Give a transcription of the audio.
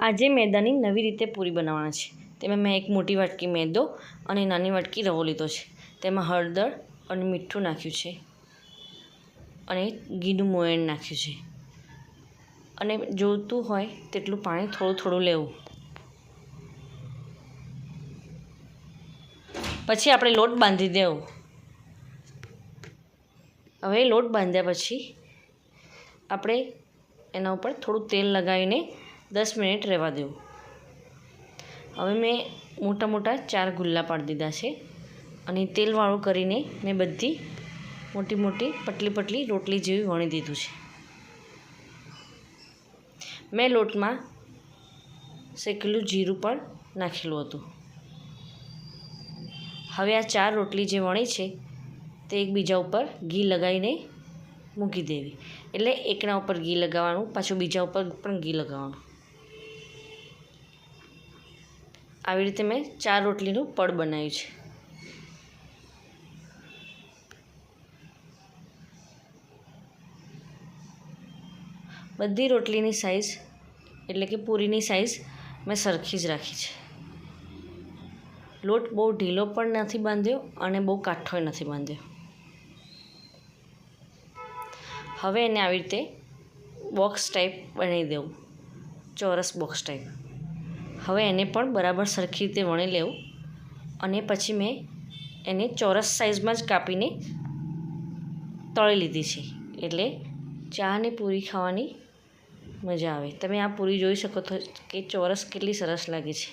આજે મેદાની નવી રીતે પૂરી બનાવવાના છે। તેમાં મેં એક મોટી વાટકી મેદો અને નાની વાટકી રવો લીધો છે। તેમાં હળદર અને મીઠું નાખ્યું છે અને ઘીનું મોયણ નાખ્યું છે અને જોઈતું હોય તેટલું પાણી થોડું થોડું લેવું। પછી આપણે લોટ બાંધી દેવો। હવે લોટ બાંધ્યા પછી આપણે એના ઉપર થોડું તેલ લગાવીને 10 મિનિટ રહેવા દેવું। હવે મેં મોટા મોટા 4 ગુલ્લા પાડી દીધા છે અને તેલવાળું કરીને મેં બધી મોટી મોટી પતલી પતલી રોટલી જેવી વણી દીધું છે। મેં લોટમાં શેકેલું જીરું પણ નાખેલું હતું। હવે આ 4 રોટલી જે વણી છે તે એકબીજા ઉપર ઘી લગાવીને મૂકી દેવી। એટલે એકના ઉપર ઘી લગાવવાનું, પાછું બીજા ઉપર પણ ઘી લગાવવાનું। આવી રીતે મેં 4 રોટલીનું પડ બનાવ્યું છે। બધી રોટલીની સાઈઝ એટલે કે પૂરીની સાઈઝ મેં સરખી જ રાખી છે। લોટ બહુ ઢીલો પણ નથી બાંધ્યો અને બહુ કાઠોય નથી બાંધ્યો। હવે એને આવી રીતે બોક્સ ટાઈપ બનાવી દેવું, ચોરસ બોક્સ ટાઈપ। હવે એને પણ બરાબર સરખી રીતે વણી લેવું અને પછી મેં એને ચોરસ સાઈઝમાં જ કાપીને તળી લીધી છે। એટલે ચા અને પૂરી ખાવાની મજા આવે। તમે આ પૂરી જોઈ શકો છો કે ચોરસ કેટલી સરસ લાગે છે।